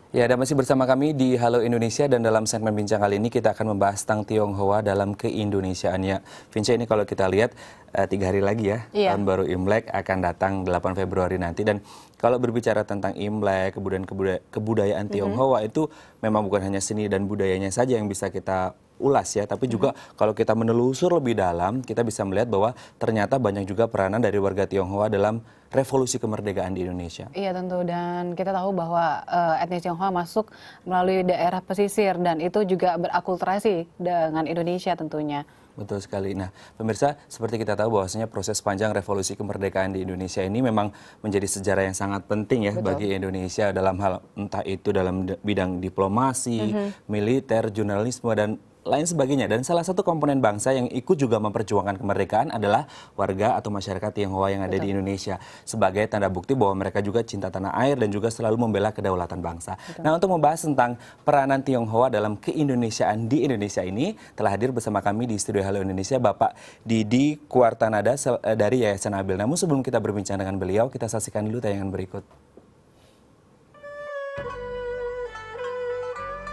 Ya, dan masih bersama kami di Halo Indonesia dan dalam segmen bincang kali ini kita akan membahas tentang Tionghoa dalam keindonesiaannya. Vince, ini kalau kita lihat 3 hari lagi ya, tahun baru Imlek akan datang 8 Februari nanti. Dan kalau berbicara tentang Imlek, kemudian kebudayaan Tionghoa itu memang bukan hanya seni dan budayanya saja yang bisa kita ulas ya, tapi juga kalau kita menelusur lebih dalam, kita bisa melihat bahwa ternyata banyak juga peranan dari warga Tionghoa dalam revolusi kemerdekaan di Indonesia. Iya tentu, dan kita tahu bahwa etnis Tionghoa masuk melalui daerah pesisir dan itu juga berakulturasi dengan Indonesia tentunya. Betul sekali. Nah, pemirsa, seperti kita tahu bahwasanya proses panjang revolusi kemerdekaan di Indonesia ini memang menjadi sejarah yang sangat penting ya bagi Indonesia dalam hal entah itu dalam bidang diplomasi, militer, jurnalisme dan lain sebagainya. Dan salah satu komponen bangsa yang ikut juga memperjuangkan kemerdekaan adalah warga atau masyarakat Tionghoa yang ada di Indonesia. Sebagai tanda bukti bahwa mereka juga cinta tanah air dan juga selalu membela kedaulatan bangsa. Nah, untuk membahas tentang peranan Tionghoa dalam keindonesiaan di Indonesia ini, telah hadir bersama kami di Studio Halo Indonesia Bapak Didi Kuartanada dari Yayasan Abil. Namun sebelum kita berbincang dengan beliau, kita saksikan dulu tayangan berikut.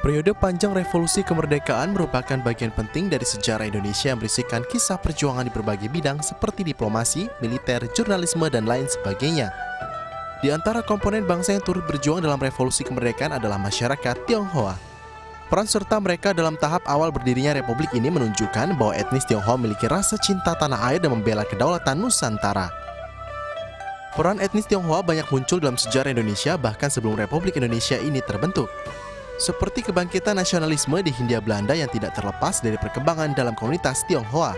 Periode panjang revolusi kemerdekaan merupakan bagian penting dari sejarah Indonesia yang berisikan kisah perjuangan di berbagai bidang seperti diplomasi, militer, jurnalisme, dan lain sebagainya. Di antara komponen bangsa yang turut berjuang dalam revolusi kemerdekaan adalah masyarakat Tionghoa. Peran serta mereka dalam tahap awal berdirinya republik ini menunjukkan bahwa etnis Tionghoa memiliki rasa cinta tanah air dan membela kedaulatan Nusantara. Peran etnis Tionghoa banyak muncul dalam sejarah Indonesia bahkan sebelum Republik Indonesia ini terbentuk. Seperti kebangkitan nasionalisme di Hindia Belanda yang tidak terlepas dari perkembangan dalam komunitas Tionghoa.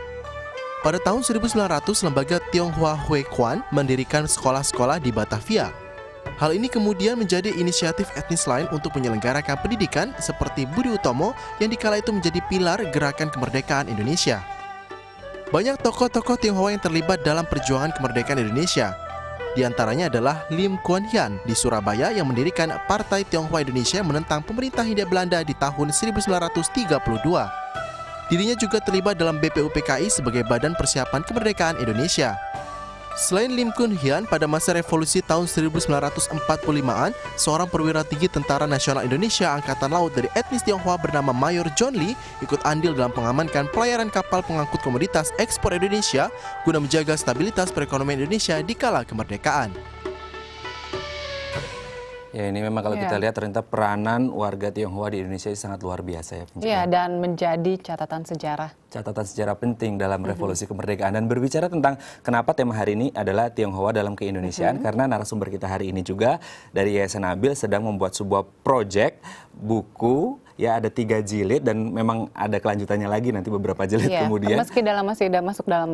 Pada tahun 1900, lembaga Tionghoa Hui Quan mendirikan sekolah-sekolah di Batavia. Hal ini kemudian menjadi inisiatif etnis lain untuk menyelenggarakan pendidikan seperti Budi Utomo yang dikala itu menjadi pilar gerakan kemerdekaan Indonesia. Banyak tokoh-tokoh Tionghoa yang terlibat dalam perjuangan kemerdekaan Indonesia. Di antaranya adalah Lim Kuan Hian di Surabaya yang mendirikan Partai Tionghoa Indonesia menentang pemerintah Hindia Belanda di tahun 1932. Dirinya juga terlibat dalam BPUPKI sebagai Badan Persiapan Kemerdekaan Indonesia. Selain Lim Kuan Hian, pada masa revolusi tahun 1945-an, seorang perwira tinggi Tentara Nasional Indonesia Angkatan Laut dari etnis Tionghoa bernama Mayor John Lee ikut andil dalam pengamankan pelayaran kapal pengangkut komoditas ekspor Indonesia guna menjaga stabilitas perekonomian Indonesia di kala kemerdekaan. Ya, ini memang kalau kita lihat ternyata peranan warga Tionghoa di Indonesia sangat luar biasa ya. Iya, dan menjadi catatan sejarah. Catatan sejarah penting dalam revolusi kemerdekaan. Dan berbicara tentang kenapa tema hari ini adalah Tionghoa dalam keindonesiaan, karena narasumber kita hari ini juga dari Yayasan Abil sedang membuat sebuah proyek buku, ya ada 3 jilid dan memang ada kelanjutannya lagi nanti beberapa jilid kemudian. Meski masuk dalam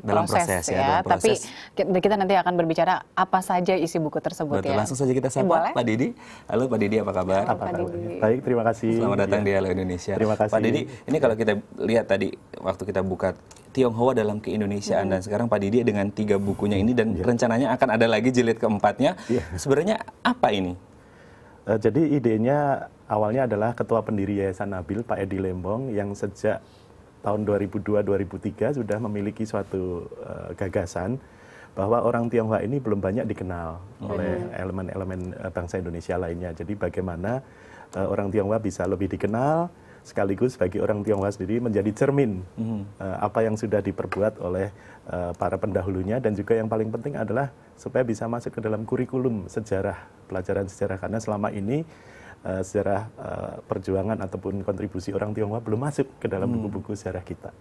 proses ya, tapi kita nanti akan berbicara apa saja isi buku tersebut. Betul, langsung saja kita sapa Pak Didi. Halo Pak Didi, apa kabar? Apa kabar? Baik, terima kasih. Selamat datang di Halo Indonesia. Terima kasih. Pak Didi, ini kalau kita lihat tadi waktu kita buka Tionghoa dalam keindonesiaan dan sekarang Pak Didi dengan 3 bukunya ini dan rencananya akan ada lagi jilid keempatnya. Sebenarnya apa ini? Jadi idenya awalnya adalah ketua pendiri Yayasan Abil, Pak Edi Lembong, yang sejak tahun 2002-2003 sudah memiliki suatu gagasan bahwa orang Tionghoa ini belum banyak dikenal oleh elemen-elemen bangsa Indonesia lainnya. Jadi bagaimana orang Tionghoa bisa lebih dikenal, sekaligus bagi orang Tionghoa sendiri menjadi cermin apa yang sudah diperbuat oleh para pendahulunya, dan juga yang paling penting adalah supaya bisa masuk ke dalam kurikulum sejarah, pelajaran sejarah, karena selama ini sejarah perjuangan ataupun kontribusi orang Tionghoa belum masuk ke dalam buku-buku sejarah kita.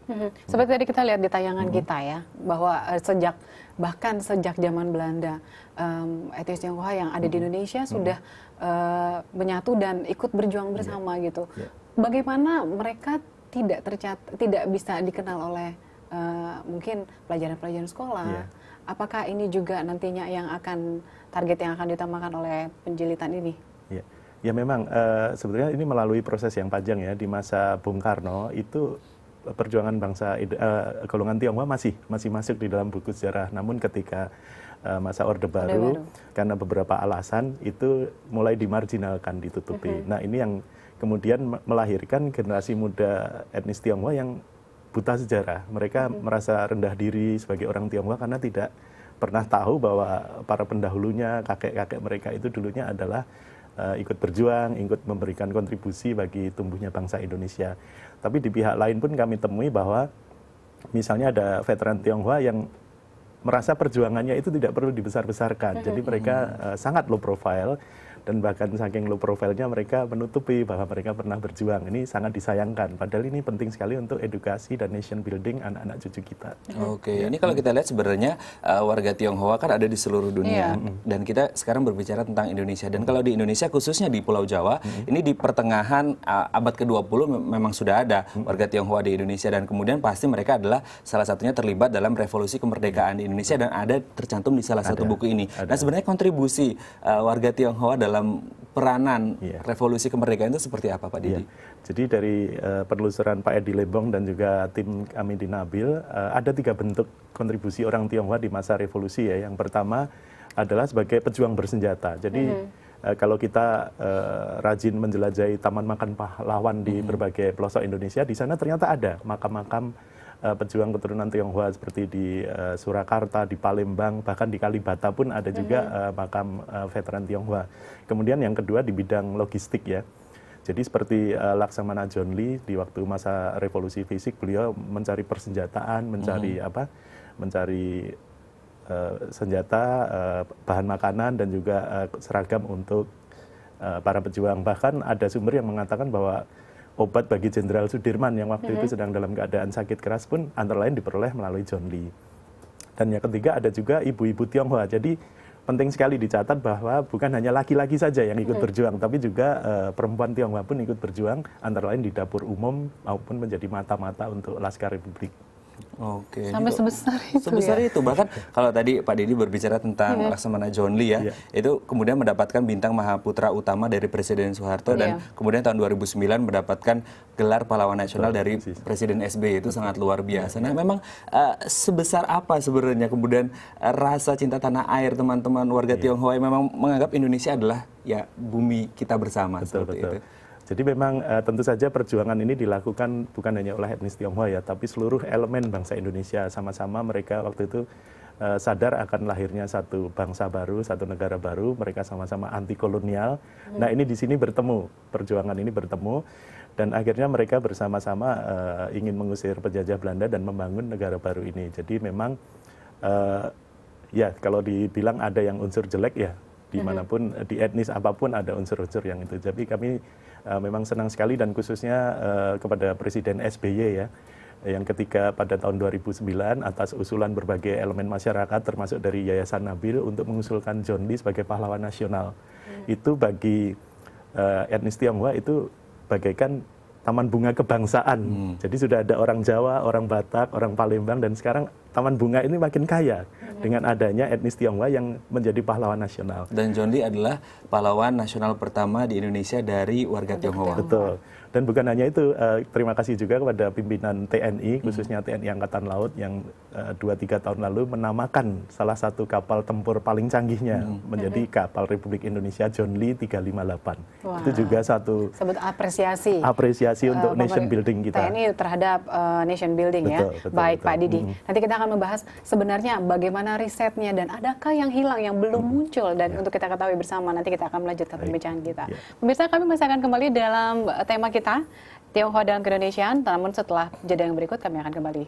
Seperti tadi kita lihat di tayangan kita ya, bahwa bahkan sejak zaman Belanda, etnis Tionghoa yang ada di Indonesia sudah menyatu dan ikut berjuang bersama gitu. Bagaimana mereka tidak bisa dikenal oleh mungkin pelajaran-pelajaran sekolah? Apakah ini juga nantinya yang target yang akan ditambahkan oleh penjilitan ini? Ya memang sebetulnya ini melalui proses yang panjang ya. Di masa Bung Karno itu perjuangan bangsa golongan Tionghoa masih masuk di dalam buku sejarah. Namun ketika masa Orde Baru karena beberapa alasan itu mulai dimarginalkan, ditutupi. Nah, ini yang kemudian melahirkan generasi muda etnis Tionghoa yang buta sejarah. Mereka merasa rendah diri sebagai orang Tionghoa karena tidak pernah tahu bahwa para pendahulunya, kakek-kakek mereka itu dulunya adalah ikut berjuang, ikut memberikan kontribusi bagi tumbuhnya bangsa Indonesia. Tapi di pihak lain pun kami temui bahwa misalnya ada veteran Tionghoa yang merasa perjuangannya itu tidak perlu dibesar-besarkan. Jadi mereka sangat low profile, dan bahkan saking low profile-nya mereka menutupi bahwa mereka pernah berjuang. Ini sangat disayangkan. Padahal ini penting sekali untuk edukasi dan nation building anak-anak cucu kita. Oke, ini kalau kita lihat sebenarnya warga Tionghoa kan ada di seluruh dunia. Dan kita sekarang berbicara tentang Indonesia. Dan kalau di Indonesia, khususnya di Pulau Jawa, ini di pertengahan abad ke-20 memang sudah ada warga Tionghoa di Indonesia. Dan kemudian pasti mereka adalah salah satunya terlibat dalam revolusi kemerdekaan di Indonesia. Dan ada tercantum di salah satu buku ini. Nah sebenarnya kontribusi warga Tionghoa dalam peranan revolusi kemerdekaan itu seperti apa Pak Didi? Jadi dari penelusuran Pak Edi Lembong dan juga tim kami di Nabil, ada 3 bentuk kontribusi orang Tionghoa di masa revolusi ya. Yang pertama adalah sebagai pejuang bersenjata. Jadi kalau kita rajin menjelajahi Taman Makam Pahlawan di berbagai pelosok Indonesia, di sana ternyata ada makam-makam pejuang keturunan Tionghoa seperti di Surakarta, di Palembang, bahkan di Kalibata pun ada juga makam veteran Tionghoa. Kemudian yang kedua di bidang logistik ya. Jadi seperti Laksamana John Lee di waktu masa revolusi fisik, beliau mencari persenjataan, mencari senjata, bahan makanan dan juga seragam untuk para pejuang. Bahkan ada sumber yang mengatakan bahwa obat bagi Jenderal Sudirman yang waktu itu sedang dalam keadaan sakit keras pun antara lain diperoleh melalui John Lee. Dan yang ketiga ada juga ibu-ibu Tionghoa. Jadi penting sekali dicatat bahwa bukan hanya laki-laki saja yang ikut berjuang, tapi juga perempuan Tionghoa pun ikut berjuang antara lain di dapur umum maupun menjadi mata-mata untuk Laskar Republik. Oke. Sampai sebesar itu. Sebesar itu. Bahkan kalau tadi Pak Didi berbicara tentang Laksamana John Lee ya, itu kemudian mendapatkan bintang Mahaputra Utama dari Presiden Soeharto dan kemudian tahun 2009 mendapatkan gelar pahlawan nasional dari Presiden SBY. Itu sangat luar biasa. Nah, memang sebesar apa sebenarnya kemudian rasa cinta tanah air teman-teman warga Tionghoa yang memang menganggap Indonesia adalah ya bumi kita bersama seperti itu. Jadi memang tentu saja perjuangan ini dilakukan bukan hanya oleh etnis Tionghoa ya, tapi seluruh elemen bangsa Indonesia. Sama-sama mereka waktu itu sadar akan lahirnya satu bangsa baru, satu negara baru. Mereka sama-sama anti kolonial. Nah ini di sini bertemu, perjuangan ini bertemu. Dan akhirnya mereka bersama-sama ingin mengusir penjajah Belanda dan membangun negara baru ini. Jadi memang ya kalau dibilang ada yang unsur jelek ya, dimanapun di etnis apapun ada unsur-unsur yang itu. Jadi kami memang senang sekali dan khususnya kepada Presiden SBY ya, yang ketika pada tahun 2009 atas usulan berbagai elemen masyarakat termasuk dari Yayasan Nabil untuk mengusulkan John Lee sebagai pahlawan nasional. Itu bagi etnis Tionghoa itu bagaikan taman bunga kebangsaan. Jadi sudah ada orang Jawa, orang Batak, orang Palembang, dan sekarang taman bunga ini makin kaya dengan adanya etnis Tionghoa yang menjadi pahlawan nasional. Dan John Lee adalah pahlawan nasional pertama di Indonesia dari warga Tionghoa. Betul. Dan bukan hanya itu, terima kasih juga kepada pimpinan TNI, khususnya TNI Angkatan Laut yang 2-3 tahun lalu menamakan salah satu kapal tempur paling canggihnya menjadi kapal Republik Indonesia John Lee 358. Wah. Itu juga satu sebut apresiasi. Apresiasi untuk nation building kita. TNI terhadap nation building betul, ya. betul, Baik betul. Pak Didi. Nanti kita akan membahas sebenarnya bagaimana risetnya dan adakah yang hilang yang belum muncul dan untuk kita ketahui bersama nanti kita akan melanjutkan perbincangan kita. Pemirsa, kami masih akan kembali dalam tema kita Tionghoa dalam Keindonesiaan, namun setelah jeda yang berikut kami akan kembali.